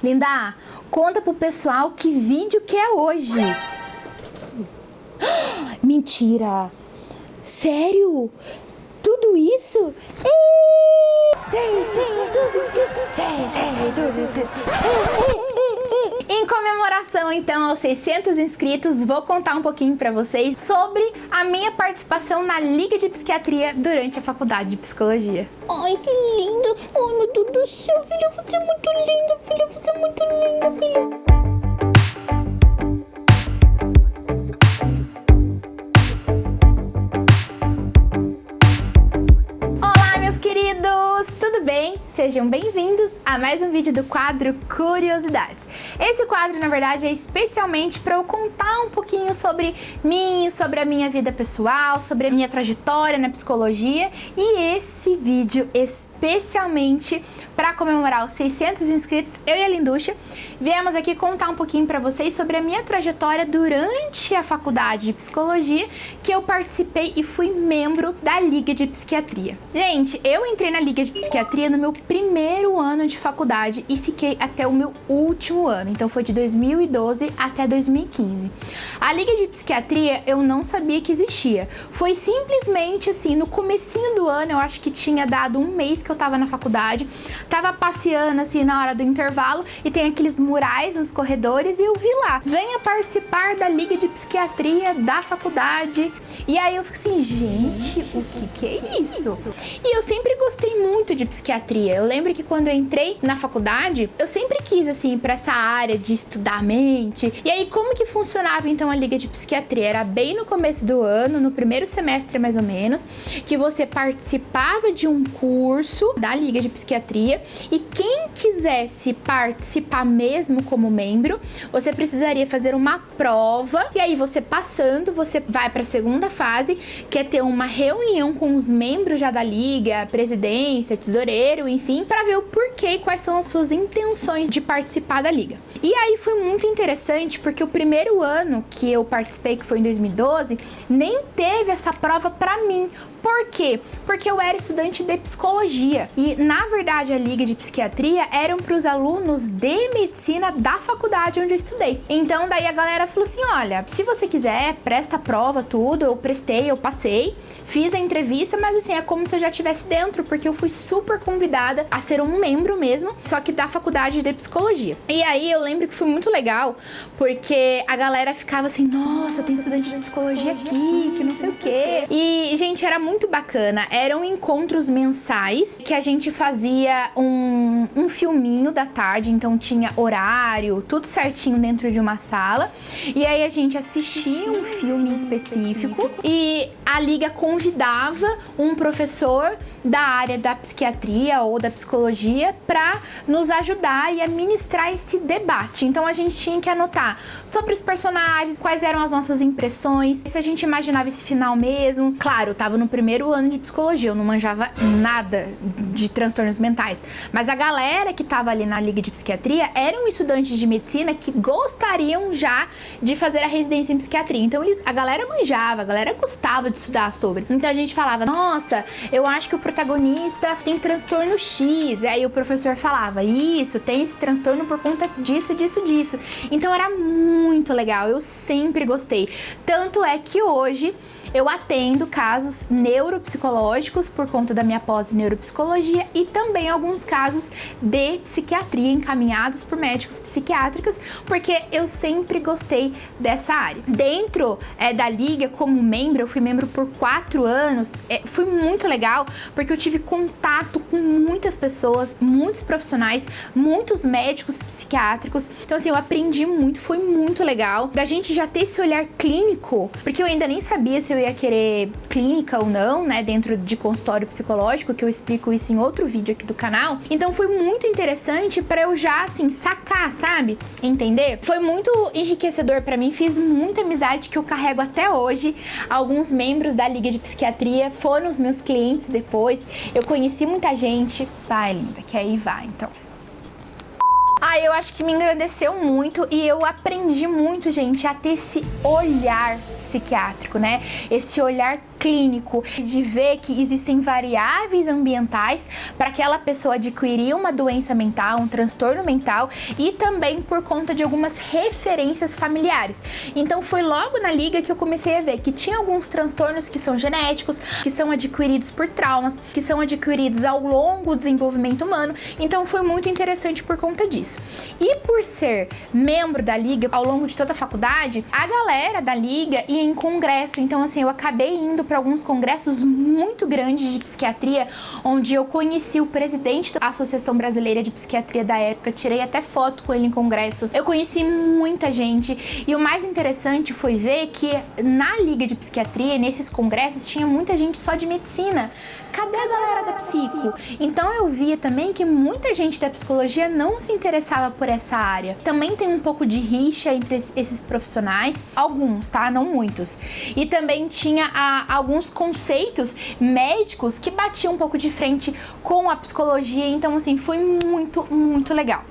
Linda, conta pro pessoal que vídeo que é hoje. Mentira! Sério? Tudo isso? 600 inscritos! Em comemoração, então, aos 600 inscritos, vou contar um pouquinho pra vocês sobre a minha participação na Liga de Psiquiatria durante a faculdade de Psicologia. Ai, que linda! Ai, meu Deus do céu, filha, você é muito linda, filha, você é muito linda, filha. Tudo bem? Sejam bem-vindos a mais um vídeo do quadro Curiosidades. Esse quadro, na verdade, é especialmente para eu contar um pouquinho sobre mim, sobre a minha vida pessoal, sobre a minha trajetória na psicologia, e esse vídeo especialmente para comemorar os 600 inscritos, eu e a Linducha viemos aqui contar um pouquinho para vocês sobre a minha trajetória durante a faculdade de psicologia, que eu participei e fui membro da Liga de Psiquiatria. Gente, eu entrei na Liga de Psiquiatria no meu primeiro ano de faculdade e fiquei até o meu último ano, então foi de 2012 até 2015. A Liga de Psiquiatria eu não sabia que existia, foi simplesmente assim, no comecinho do ano, eu acho que tinha dado um mês que eu tava na faculdade, tava passeando assim na hora do intervalo e tem aqueles murais nos corredores e eu vi lá, venha participar da Liga de Psiquiatria da faculdade. E aí eu fiquei assim, gente, o que é isso? E eu sempre gostei muito de psiquiatria. Eu lembro que quando eu entrei na faculdade, eu sempre quis assim para essa área de estudar a mente. E aí como que funcionava então a Liga de Psiquiatria? Era bem no começo do ano, no primeiro semestre mais ou menos, que você participava de um curso da Liga de Psiquiatria e quem quisesse participar mesmo como membro, você precisaria fazer uma prova e aí você passando, você vai para a segunda fase, que é ter uma reunião com os membros já da Liga, presidência, tesoureiro, enfim, para ver o porquê e quais são as suas intenções de participar da Liga. E aí foi muito interessante porque o primeiro ano que eu participei, que foi em 2012, nem teve essa prova para mim. Por quê? Porque eu era estudante de psicologia e, na verdade, a Liga de Psiquiatria eram para os alunos de medicina da faculdade onde eu estudei. Então, daí a galera falou assim, olha, se você quiser, presta a prova, tudo, eu prestei, eu passei, fiz a entrevista, mas assim, é como se eu já estivesse dentro, porque eu fui super convidada a ser um membro mesmo, só que da faculdade de psicologia. E aí eu lembro que foi muito legal, porque a galera ficava assim, nossa, tem estudante de psicologia aqui, que não sei o quê. E, gente, era muito bacana. Eram encontros mensais que a gente fazia um filminho da tarde, então tinha horário, tudo certinho dentro de uma sala. E aí a gente assistia um filme específico e a Liga convidava um professor da área da psiquiatria ou da psicologia para nos ajudar e a ministrar esse debate. Então a gente tinha que anotar sobre os personagens, quais eram as nossas impressões, se a gente imaginava esse final mesmo. Claro, eu tava no primeiro ano de psicologia, eu não manjava nada de transtornos mentais, mas a galera que tava ali na Liga de Psiquiatria eram estudantes de medicina que gostariam já de fazer a residência em psiquiatria, então a galera manjava, a galera gostava de estudar sobre. Então a gente falava, nossa, eu acho que o protagonista tem transtorno X, e aí o professor falava, isso, tem esse transtorno por conta disso, disso, disso. Então era muito legal, eu sempre gostei. Tanto é que hoje eu atendo casos neuropsicológicos por conta da minha pós em neuropsicologia e também alguns casos de psiquiatria encaminhados por médicos psiquiátricos, porque eu sempre gostei dessa área. Dentro da Liga, como membro, eu fui membro por 4 anos, foi muito legal, porque eu tive contato com muitas pessoas, muitos profissionais, muitos médicos psiquiátricos, então assim, eu aprendi muito, foi muito legal. Da gente já ter esse olhar clínico, porque eu ainda nem sabia se eu ia querer clínica ou não, né, dentro de consultório psicológico, que eu explico isso em outro vídeo aqui do canal. Então foi muito interessante para eu já, assim, sacar, sabe? Entender? Foi muito enriquecedor para mim, fiz muita amizade que eu carrego até hoje. Alguns membros da Liga de Psiquiatria foram os meus clientes depois. Eu conheci muita gente. Vai, linda, que aí vai, então. Eu acho que me engrandeceu muito e eu aprendi muito, gente, a ter esse olhar psiquiátrico, né? Esse olhar clínico, de ver que existem variáveis ambientais para aquela pessoa adquirir uma doença mental, um transtorno mental, e também por conta de algumas referências familiares. Então foi logo na liga que eu comecei a ver que tinha alguns transtornos que são genéticos, que são adquiridos por traumas, que são adquiridos ao longo do desenvolvimento humano. Então foi muito interessante por conta disso. E por ser membro da liga ao longo de toda a faculdade, a galera da liga ia em congresso. Então assim, eu acabei indo para alguns congressos muito grandes de psiquiatria, onde eu conheci o presidente da Associação Brasileira de Psiquiatria da época, tirei até foto com ele em congresso. Eu conheci muita gente e o mais interessante foi ver que na liga de psiquiatria, nesses congressos, tinha muita gente só de medicina. Cadê a galera da psico? Então eu via também que muita gente da psicologia não se interessava por essa área. Também tem um pouco de rixa entre esses profissionais, alguns, tá? Não muitos. E também tinha alguns conceitos médicos que batiam um pouco de frente com a psicologia, então assim, foi muito, muito legal.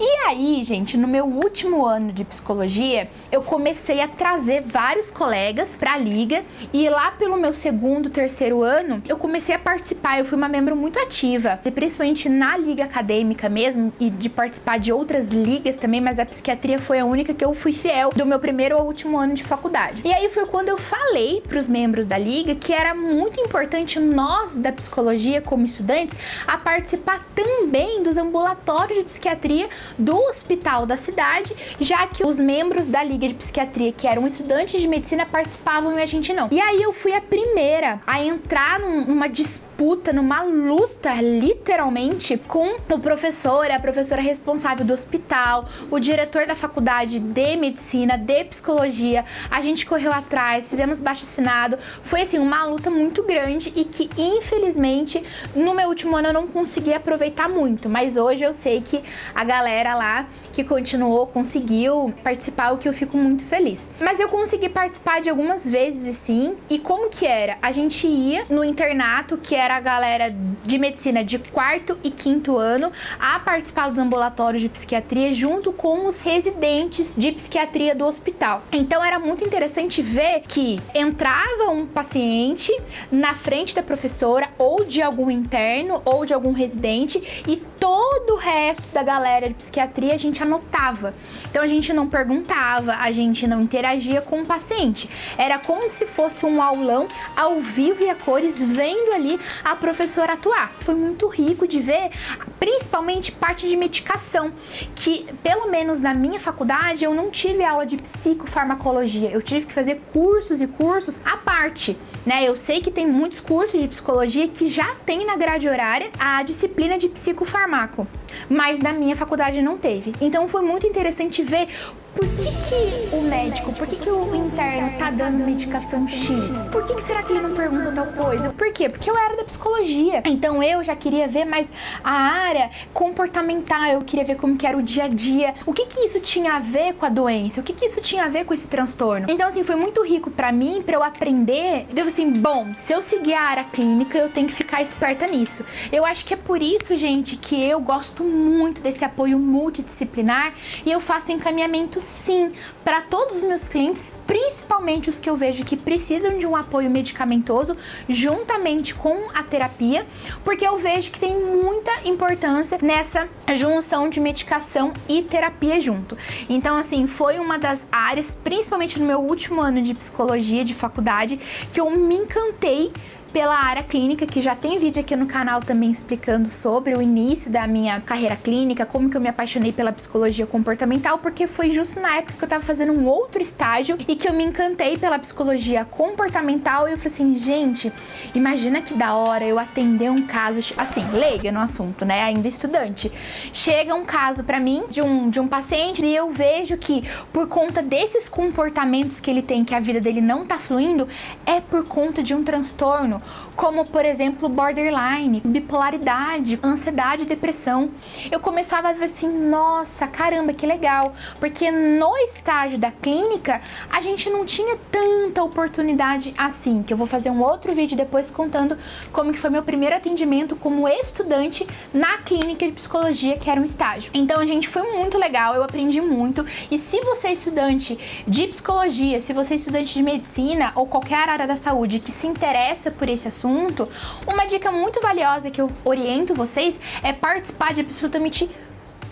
E aí, gente, no meu último ano de psicologia, eu comecei a trazer vários colegas pra liga, e lá pelo meu segundo, terceiro ano, eu comecei a participar. Eu fui uma membro muito ativa, e principalmente na liga acadêmica mesmo, e de participar de outras ligas também, mas a psiquiatria foi a única que eu fui fiel do meu primeiro ao último ano de faculdade. E aí foi quando eu falei pros membros da liga que era muito importante nós da psicologia, como estudantes, a participar também dos ambulatórios de psiquiatria do hospital da cidade, já que os membros da liga de psiquiatria, que eram estudantes de medicina, participavam e a gente não. E aí eu fui a primeira a entrar numa disputa, numa luta, literalmente, com o professor, a professora responsável do hospital, o diretor da faculdade de medicina, de psicologia. A gente correu atrás, fizemos baixo-assinado. Foi assim, uma luta muito grande e que, infelizmente, no meu último ano eu não consegui aproveitar muito, mas hoje eu sei que a galera lá que continuou, conseguiu participar, o que eu fico muito feliz. Mas eu consegui participar de algumas vezes, sim. E como que era? A gente ia no internato, que era a galera de medicina de quarto e quinto ano, a participar dos ambulatórios de psiquiatria junto com os residentes de psiquiatria do hospital. Então era muito interessante ver que entrava um paciente na frente da professora, ou de algum interno, ou de algum residente, e todo o resto da galera de psiquiatria a gente anotava. Então a gente não perguntava, a gente não interagia com o paciente. Era como se fosse um aulão ao vivo e a cores, vendo ali a professora atuar. Foi muito rico de ver, principalmente parte de medicação, que pelo menos na minha faculdade eu não tive aula de psicofarmacologia. Eu tive que fazer cursos e cursos à parte, né? Eu sei que tem muitos cursos de psicologia que já tem na grade horária a disciplina de psicofarmaco, mas na minha faculdade não teve. Então foi muito interessante ver por que o médico, por que o interno tá dando medicação X? Por que será que ele não perguntou tal coisa? Por quê? Porque eu era da psicologia. Então eu já queria ver mais a área comportamental, eu queria ver como que era o dia a dia. O que isso tinha a ver com a doença? O que isso tinha a ver com esse transtorno? Então assim, foi muito rico pra mim, pra eu aprender. Eu assim, bom, se eu seguir a área clínica, eu tenho que ficar esperta nisso. Eu acho que é por isso, gente, que eu gosto muito desse apoio multidisciplinar, e eu faço encaminhamento sim para todos os meus clientes, principalmente os que eu vejo que precisam de um apoio medicamentoso juntamente com a terapia, porque eu vejo que tem muita importância nessa junção de medicação e terapia junto. Então assim, foi uma das áreas, principalmente no meu último ano de psicologia de faculdade, que eu me encantei pela área clínica, que já tem vídeo aqui no canal também explicando sobre o início da minha carreira clínica, como que eu me apaixonei pela psicologia comportamental, porque foi justo na época que eu tava fazendo um outro estágio e que eu me encantei pela psicologia comportamental, e eu falei assim, gente, imagina que da hora eu atender um caso, assim, leiga no assunto, né, ainda estudante. Chega um caso pra mim de um paciente e eu vejo que por conta desses comportamentos que ele tem, que a vida dele não tá fluindo, é por conta de um transtorno. como, por exemplo, borderline, bipolaridade, ansiedade e depressão. Eu começava a ver assim, nossa, caramba, que legal, porque no estágio da clínica, a gente não tinha tanta oportunidade assim, que eu vou fazer um outro vídeo depois contando como que foi meu primeiro atendimento como estudante na clínica de psicologia, que era um estágio. Então, gente, foi muito legal, eu aprendi muito, e se você é estudante de psicologia, se você é estudante de medicina ou qualquer área da saúde que se interessa por esse assunto, uma dica muito valiosa que eu oriento vocês é participar de absolutamente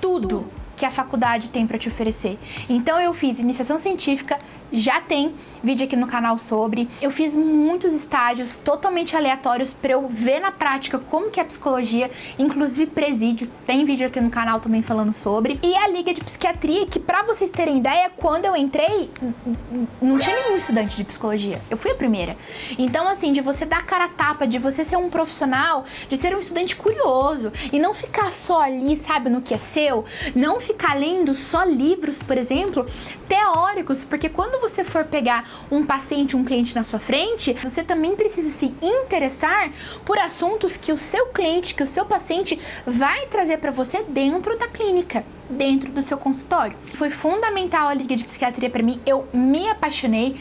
tudo que a faculdade tem para te oferecer. Então eu fiz iniciação científica, já tem vídeo aqui no canal sobre. Eu fiz muitos estágios totalmente aleatórios para eu ver na prática como que é a psicologia, inclusive presídio, tem vídeo aqui no canal também falando sobre. E a Liga de Psiquiatria, que pra vocês terem ideia, quando eu entrei, não tinha nenhum estudante de psicologia. Eu fui a primeira. Então, assim, de você dar cara a tapa, de você ser um profissional, de ser um estudante curioso e não ficar só ali, sabe, no que é seu, não ficar lendo só livros, por exemplo, teóricos, porque quando você for pegar um paciente, um cliente na sua frente, você também precisa se interessar por assuntos que o seu cliente, que o seu paciente vai trazer para você dentro da clínica, dentro do seu consultório. Foi fundamental a Liga de Psiquiatria para mim, eu me apaixonei.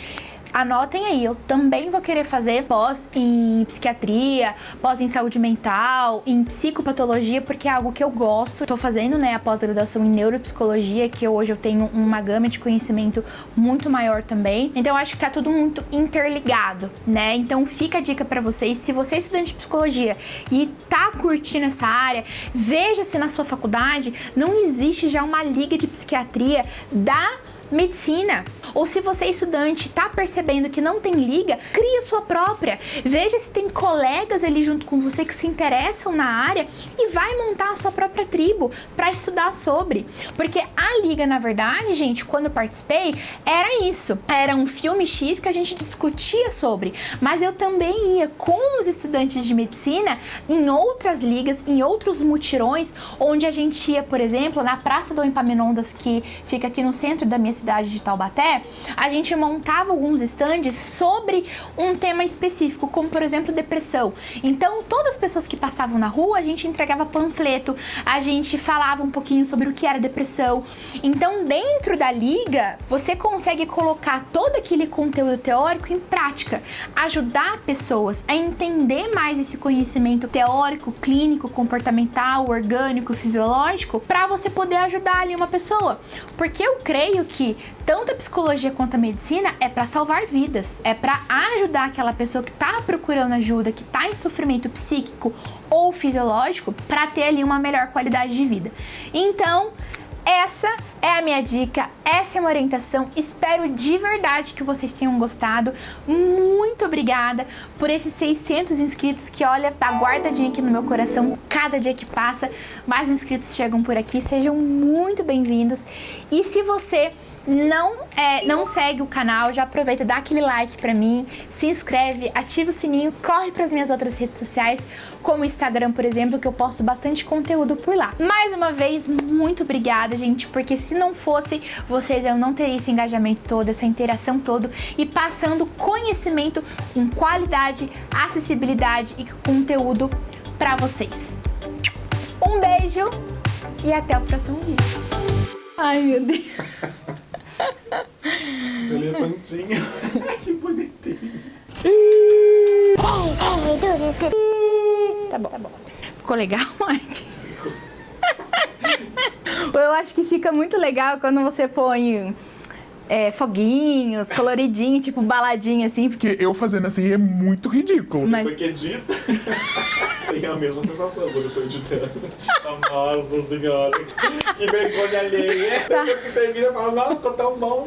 Anotem aí, eu também vou querer fazer pós em psiquiatria, pós em saúde mental, em psicopatologia, porque é algo que eu gosto. Tô fazendo, né, a pós-graduação em neuropsicologia, que hoje eu tenho uma gama de conhecimento muito maior também. Então, eu acho que tá tudo muito interligado, né? Então, fica a dica pra vocês. Se você é estudante de psicologia e tá curtindo essa área, veja se na sua faculdade não existe já uma liga de psiquiatria da medicina. Ou se você é estudante e tá percebendo que não tem liga, crie a sua própria. Veja se tem colegas ali junto com você que se interessam na área e vai montar a sua própria tribo para estudar sobre. Porque a liga, na verdade, gente, quando eu participei, era isso. Era um filme X que a gente discutia sobre. Mas eu também ia com os estudantes de medicina em outras ligas, em outros mutirões, onde a gente ia, por exemplo, na Praça do Epaminondas, que fica aqui no centro da minha cidade de Taubaté, a gente montava alguns estandes sobre um tema específico, como por exemplo depressão. Então todas as pessoas que passavam na rua, a gente entregava panfleto, a gente falava um pouquinho sobre o que era depressão. Então dentro da liga, você consegue colocar todo aquele conteúdo teórico em prática, ajudar pessoas a entender mais esse conhecimento teórico, clínico, comportamental, orgânico, fisiológico, para você poder ajudar ali uma pessoa. Porque eu creio que tanto a psicologia quanto a medicina é para salvar vidas, é para ajudar aquela pessoa que está procurando ajuda, que está em sofrimento psíquico ou fisiológico, para ter ali uma melhor qualidade de vida. Então, essa é a minha dica, essa é uma orientação. Espero de verdade que vocês tenham gostado. Muito obrigada por esses 600 inscritos que, olha, tá guardadinho aqui no meu coração. Cada dia que passa, mais inscritos chegam por aqui. Sejam muito bem-vindos. E se você não segue o canal, já aproveita, dá aquele like pra mim, se inscreve, ativa o sininho, corre pras minhas outras redes sociais, como o Instagram, por exemplo, que eu posto bastante conteúdo por lá. Mais uma vez, muito obrigada, gente, porque se não fosse vocês, eu não teria esse engajamento todo, essa interação toda, e passando conhecimento com qualidade, acessibilidade e conteúdo pra vocês. Um beijo e até o próximo vídeo. Ai, meu Deus. Elefantinho. Que bonitinho. Tá bom. Ficou legal, Mike? Eu acho que fica muito legal quando você põe foguinhos, coloridinho, tipo baladinho assim. Porque eu fazendo assim é muito ridículo. Mas... Porque edita. Tem a mesma sensação quando eu tô editando. Nossa senhora, que vergonha alheia. Depois que termina, eu falo, nossa, ficou tão bom.